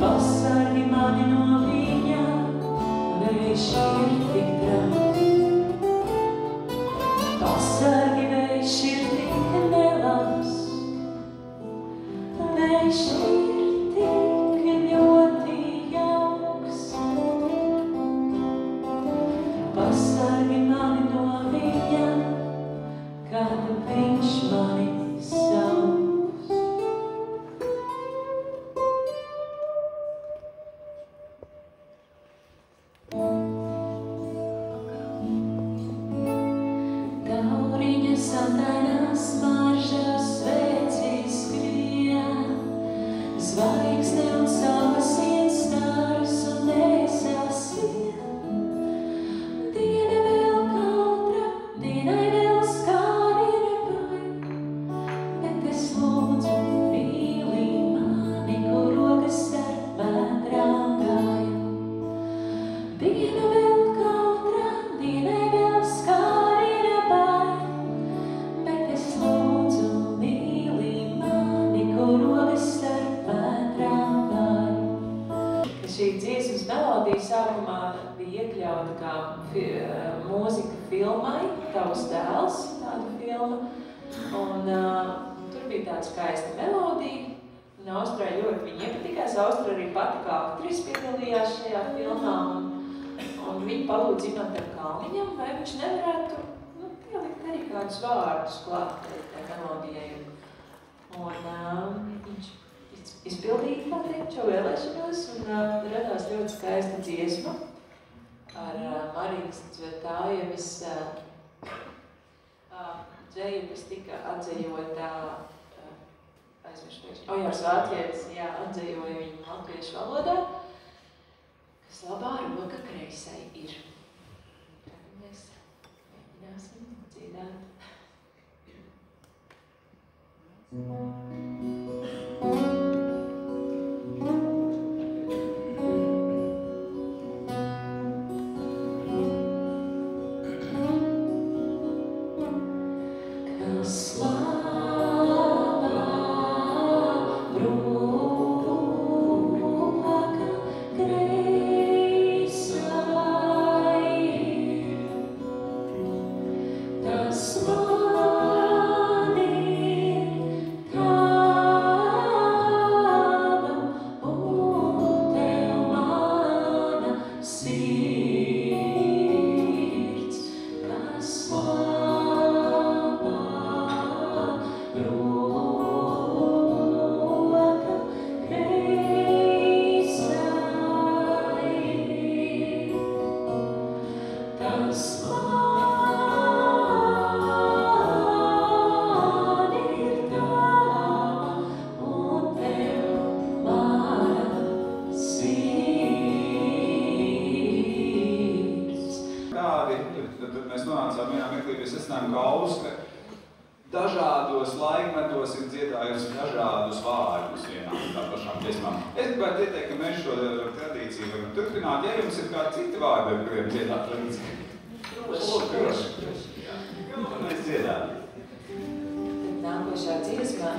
Pasargi mani no viņa, vējš ir tik trauks. Pasargi, vējš ir tik nelabs, vējš ir tik ļoti jauks. Pasargi mani no viņa, kad viņš mani sauc. Satainās maržas svecis skrien, zvaigzne un saules iet stars un nesasien. Diena vēl kautra, dienai vēl skāri nebaid, bet es lūdzu mīli mani, kur rokas starp vētrām gāja. Diena vēl kautra, dienai vēl skāri nebaid, šī dziesmas melodija sākumā bija iekļauta kā mūzika filmai, Tavs dēls, tāda filma. Un tur bija tāda skaista melodija. Un Austrai ļoti viņa iepatikās. Austra arī pati kā aktris piedalījās šajā filmā. Un viņa palūdz Imantam Kalniņam, vai viņš nevarētu pielikt arī kādus vārdus klāt tai melodijai. Un viņš izpildīja, kā teikt, šo vēlēšanos un radās ļoti skaista dziesma ar Marijas Cvetājevas dzeju, kas tika atzejota, Ojārs Vācietis, atzejoja viņu latviešu valodā, kas labā roka kreisai ir. Tad mēs mēģināsim dziedāt. Mēs nonācām vienā meklī pie secinājuma, ka Austre dažādos laikmetos ir dziedājusi dažādus vārdus vienām un tā pašām dziesmām. Es gribētu ieteikt, ka mēs šo tradīciju varam turpināt, ja jums ir kādi citi vārdi, ar kuriem dziedāt līdzi. Droši. Mēs dziedāt. Tad nākošā dziesmā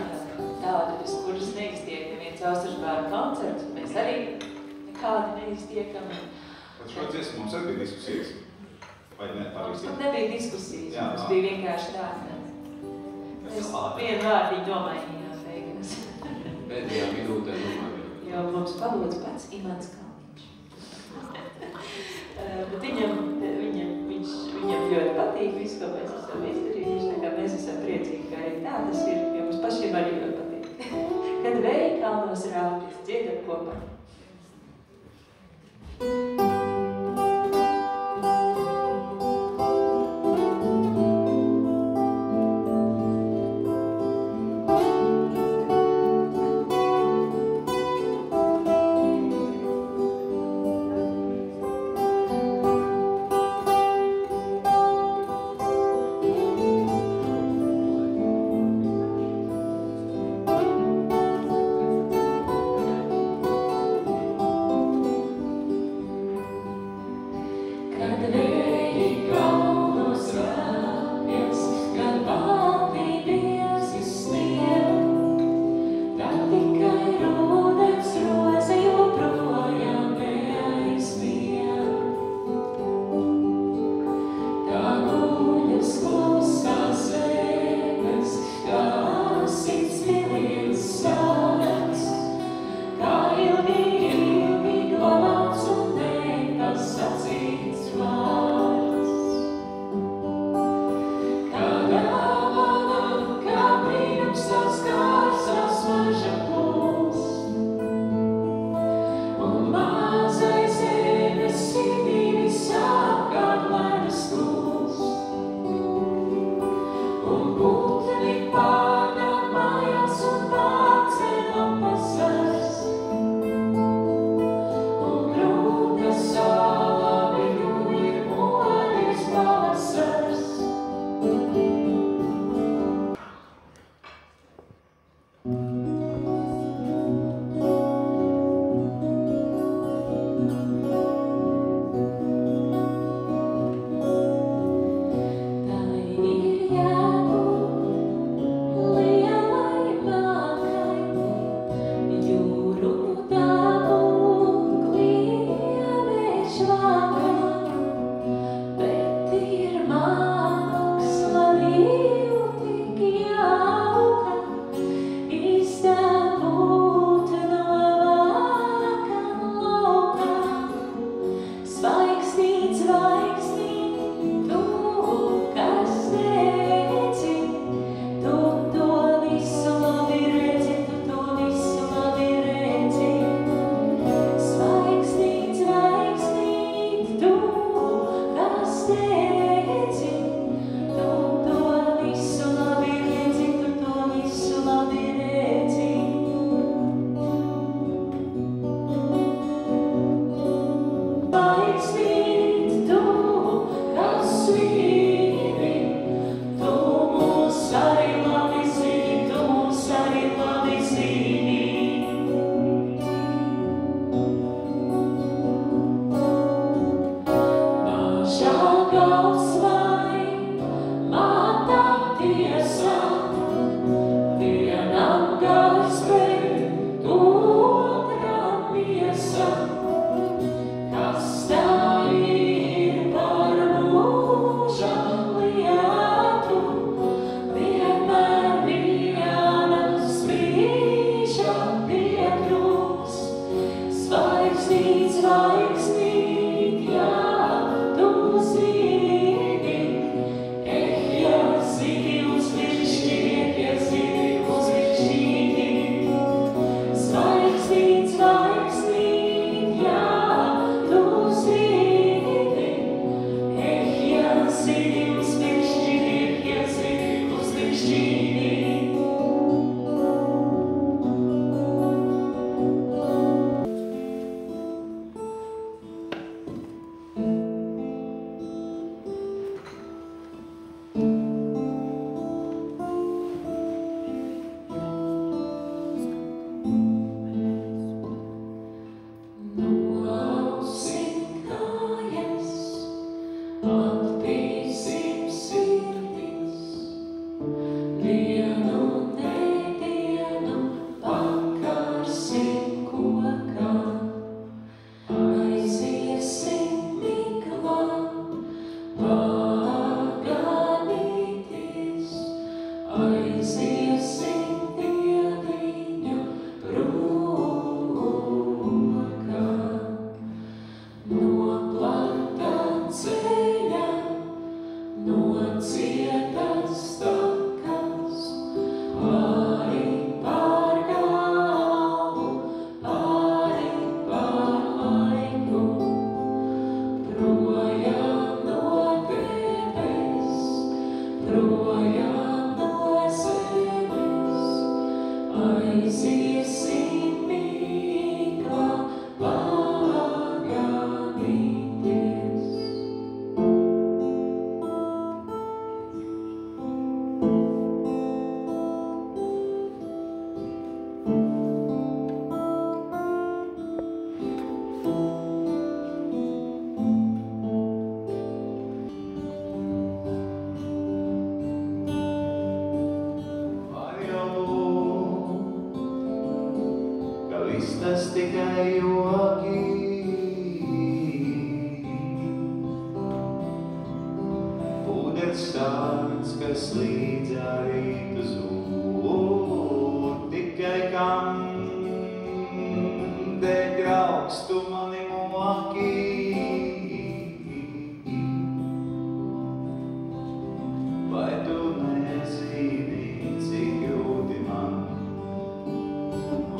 tāda, bez kuras neiztiek neviens Austras bērnu koncerts, mēs arī nekādi neiztiekam. Pat šo dziesmu mums arī bija diskusijas. Vai ne, mums pat nebija diskusijas, mums bija vienkārši tāda. Mēs vienu vārdiņu nomainījām beigās. Pēdējā minūtē nomainījām. Jo mums palūdz pats Imants Kalniņš. Bet viņam ļoti patīk visu, ko mēs esam izdarījuši, tā kā mēs esam priecīgi, ka arī tā tas ir, jo mums pašiem arī ļoti patīk. Kad vēja kalnos rāpjas, dziedam kopā.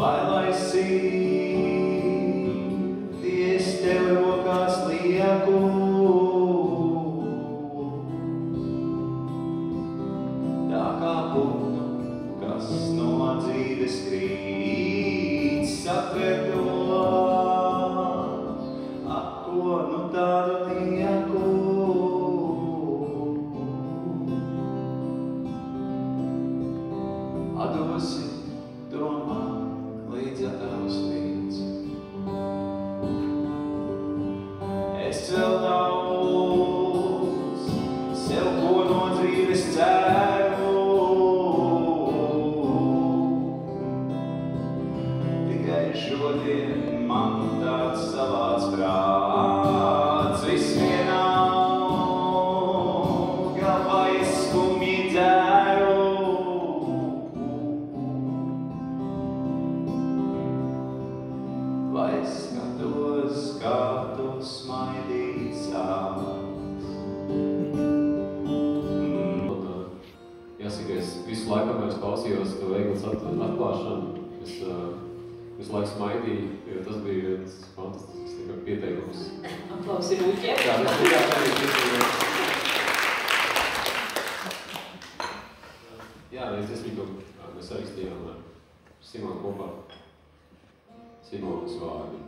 Vai lai sirdis tev rokās liek, skatus smaidīt sāks. Jāsaka, es visu laiku, kamēr es klausījos to Egils atklāšanu, es visu laiku smaidīju, jo tas bija viens fantastisks pieteikums. Aplausi rūķiem. Jā, tas bija arī pieteikums. Jā, es viņu mēs sarakstījām ar Simonu kopā. Simonas vārdi.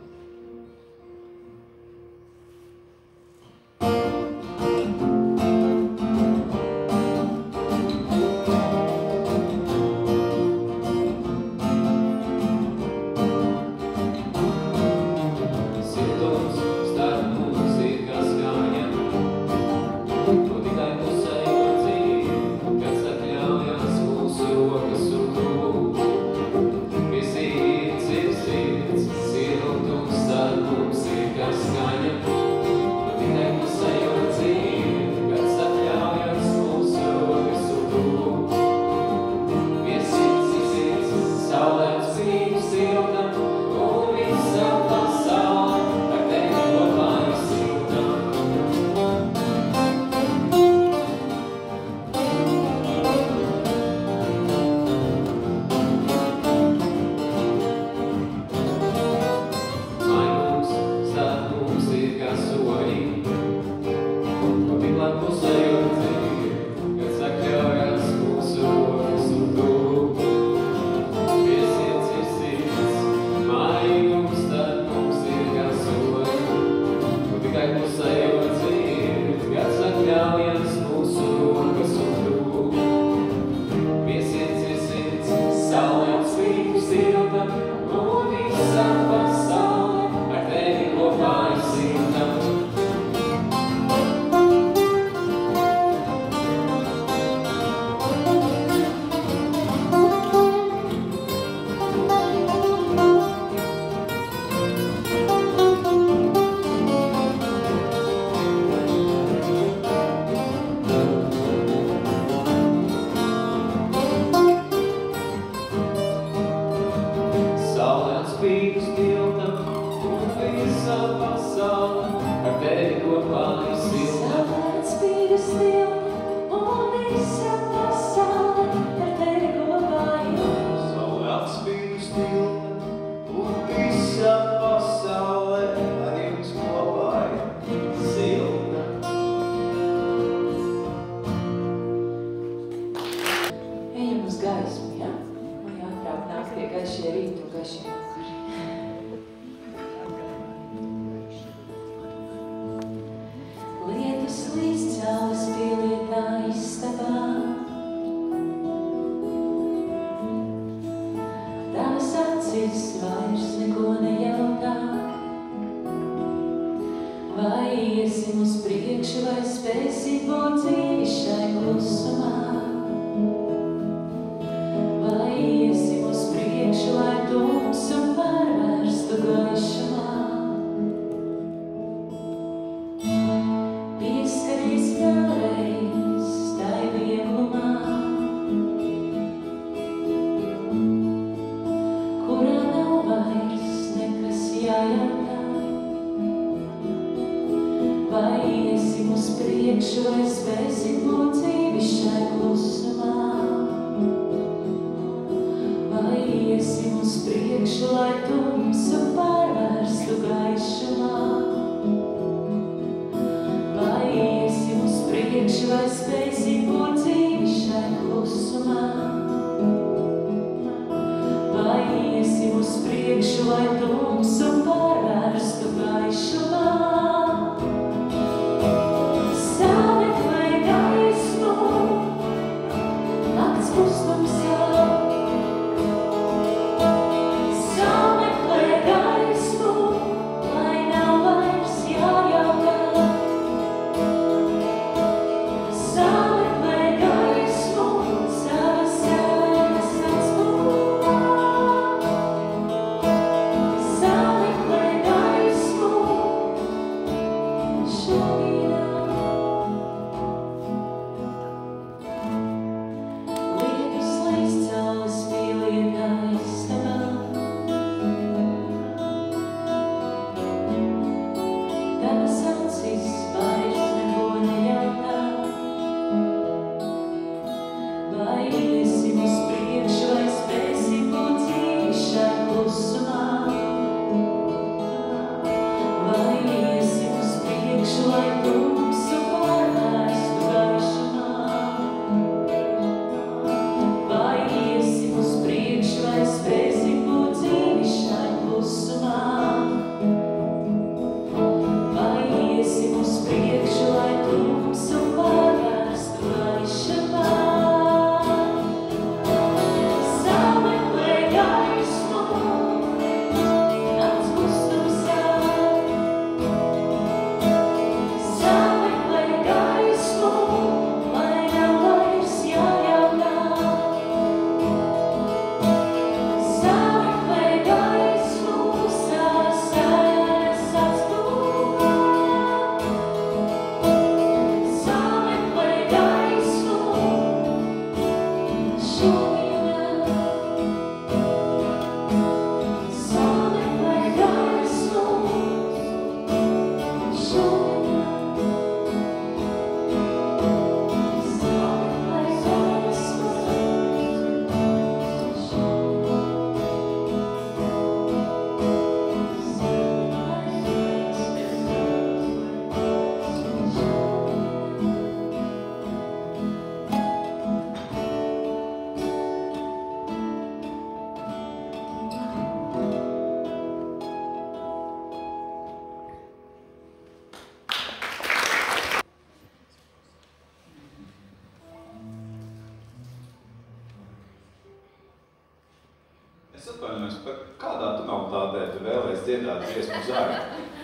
formalitātē tu vēlēs dziedāt dziesmu zāri.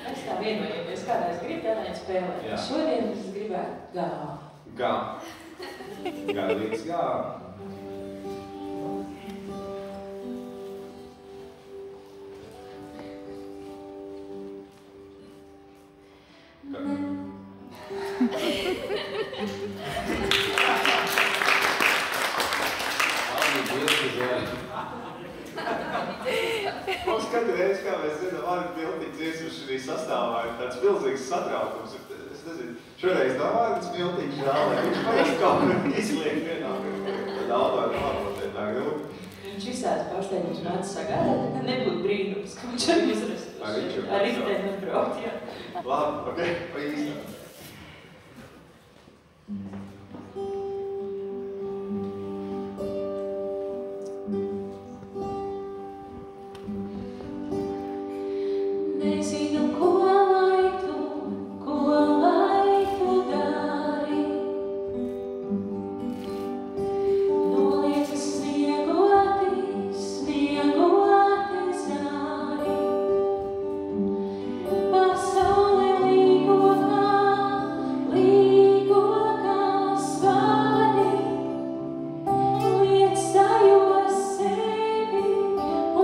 Mēs tā vienojamies, kādā es gribu, tādā vien spēlēt. Jā. Šodien es gribētu gā. Gā. Garīgs gā. Mums katru reizi, kā mēs zinām, Arvi Miltiņa dziesmas šī sastāvā ir tāds pilnīgs satraukums. Es nezinu, šoreiz nav Arvis Miltiņš žālē. Viņš parasti kaut kur izliek vienā. Tad Alvāra pārlotē tā grupa. Viņš visādi pārsteigums nāca sagādāt, tad nebūtu brīnums, ka viņš arī uzrastos. Ar riteni braukt, jā. Labi, ok, pa īstā. Nezinu, ko lai tu dari. Noliecas sniegoti zāri. Pasaule līgo kā svāri. Liec sajos sevi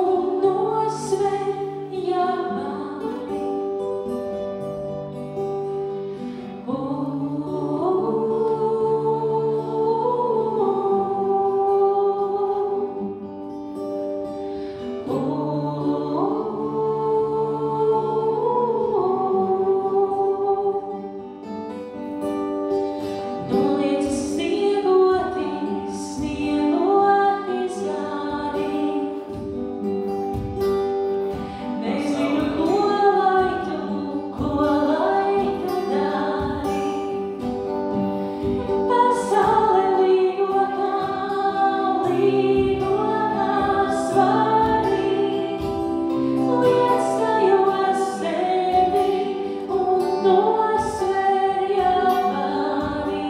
un nosver jāmāri. Noliecas sniegoti zāri. Nezinu, ko lai tu dari. Pasaule līgo kā svāri. Liec sajos sevi un nosver jāmāri.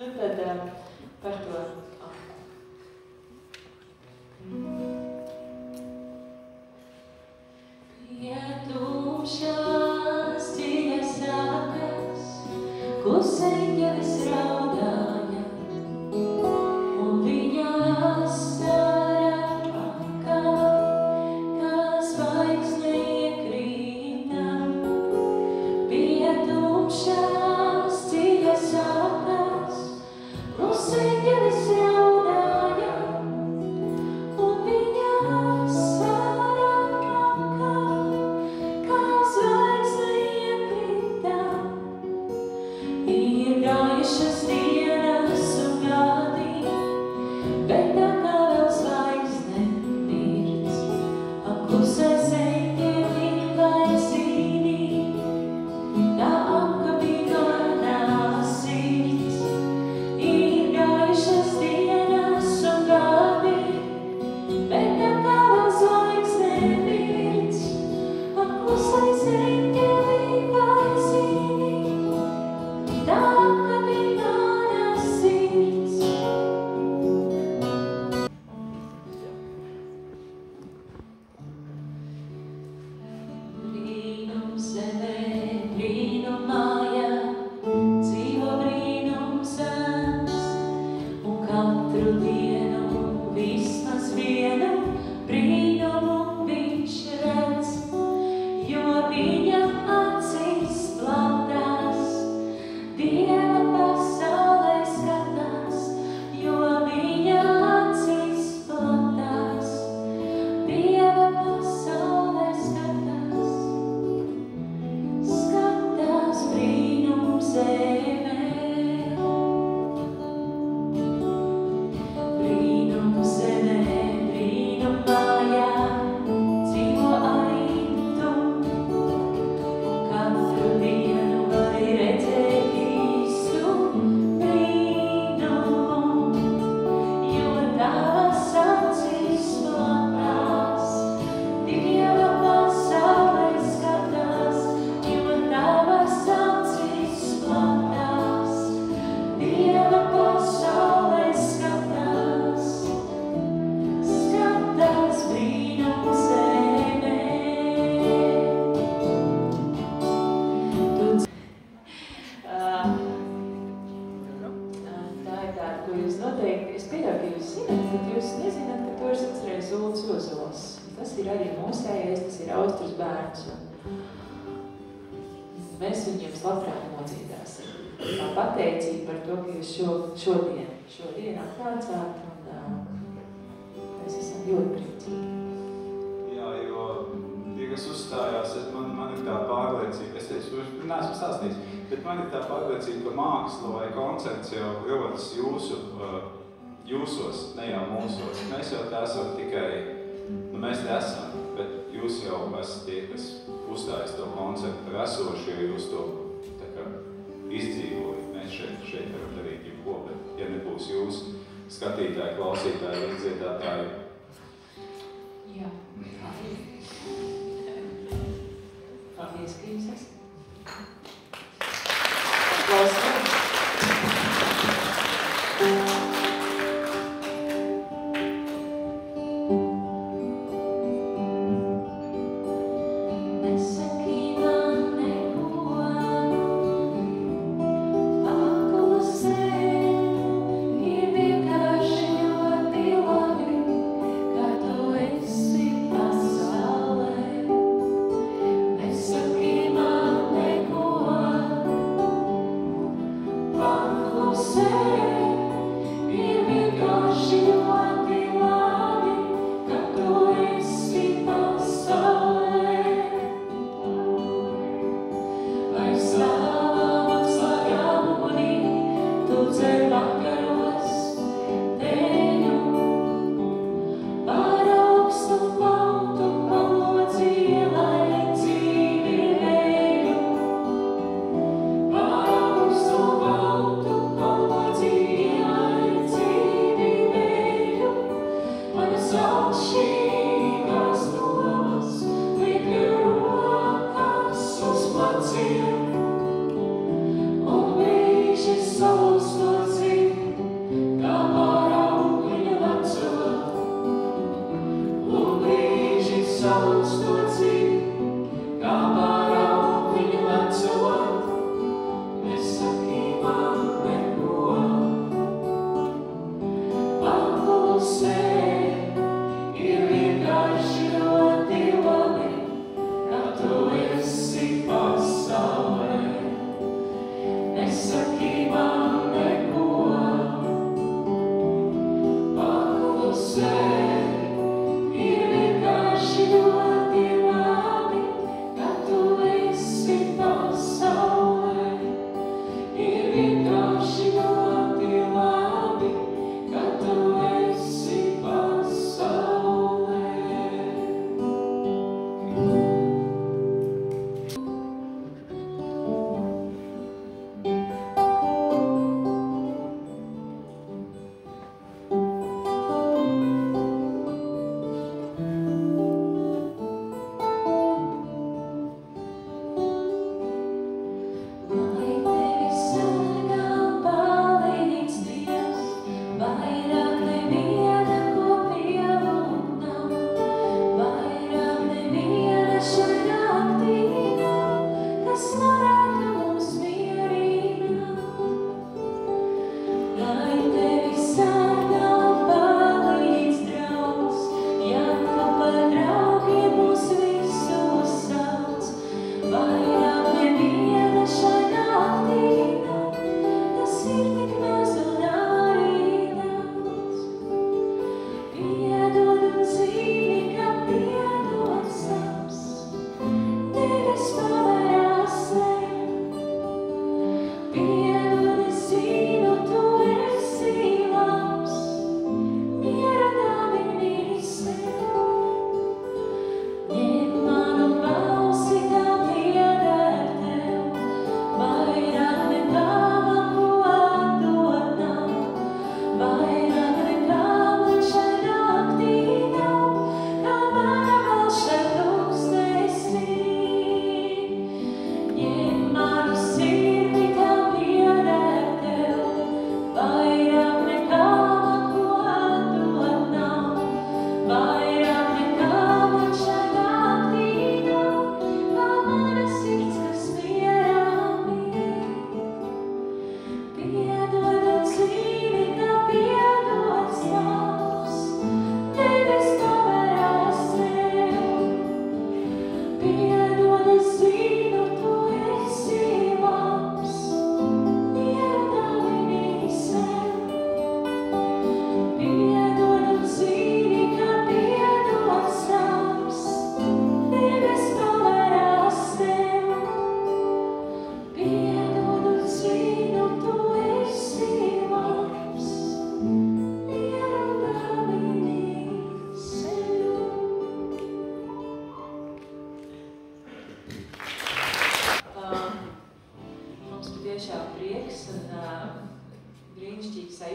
Nu tad par to. Pietumšās dziļas sakas, kluseņģelis raudāja, un viņa asara pakā, kā zvaigzne iekrīta. Pietumšās dziļas sakas, kluseņģelis raudāja, un viņa asara pakā, kā zvaigzne iekrīta. Ir gājušas dienas un gadi, bet tā kā vēl zvaigzne mirts. Apklusēs eņģeli vai zīmī, tā apkabina manā sirds. Ir gājušas dienas un gadi, bet tā kā vēl zvaigzne mirts. Apklusēs eņģeli vai zīmī, tā apkabina manā sirds. Brīnums zemē, brīnum mājā, dzīvo brīnums sens, un katru dienu vismaz vienu brīnumu viņš redz, jo viņa acīs platās, Dieva pasaulē skatās, jo viņa acīs platās, Dieva pasaulē skatās, skatās brīnums zemē. ko jūs noteikti, es pieļauju, ka jūs zināt, tad jūs nezināt, ka tu esi atcerējis Ulds Ozols. Tas ir arī mūsējais, tas ir Austras bērns. Mēs viņiem labprāt nodziedāsim. Tā pateicība par to, ka jūs šodien atnācāt, un mēs esam ļoti priecīgi. Jā, jo tie, kas uzstājās, man ir tā pārliecība, es teicu, neesmu stāstījis, bet man ir tā pārliecība, ka māksla vai koncerts jau rodas jūsos, ne jau mūsos. Mēs jau tā esam tikai, mēs te esam, bet jūs jau esat tie, kas uzstājas to koncertu par esošu, jo jūs to tā kā izdzīvojat. Mēs šeit varam darīt jebko, bet ja nebūs jūs skatītāji, klausītāji, līdziedātāji. Jā, paldies, ka jūs esat. Klausīt.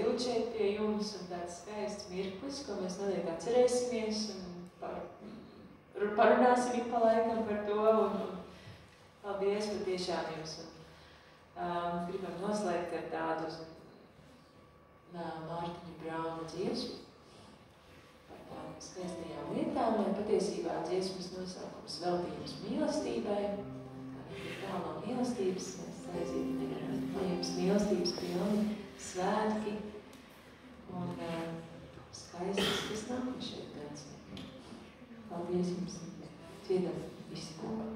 būt šeit pie jums un tāds skaists mirklis, ko mēs noteikti atcerēsimies un parunāsim ik pa laikam par to un paldies patiešām jums. Gribam noslēgt ar tādu Mārtiņa Brauna dziesmu par tādām skaistajām lietām, un patiesībā dziesmas nosaukums veltījums mīlestībai. Tā no mīlestības mēs aizīsim, lai jums mīlestības pilni svētki un skaistas, kas nākošais gads. Paldies jums! Dziedam visi kopā!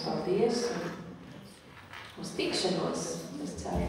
Paldies un uz tikšanos, es ceru.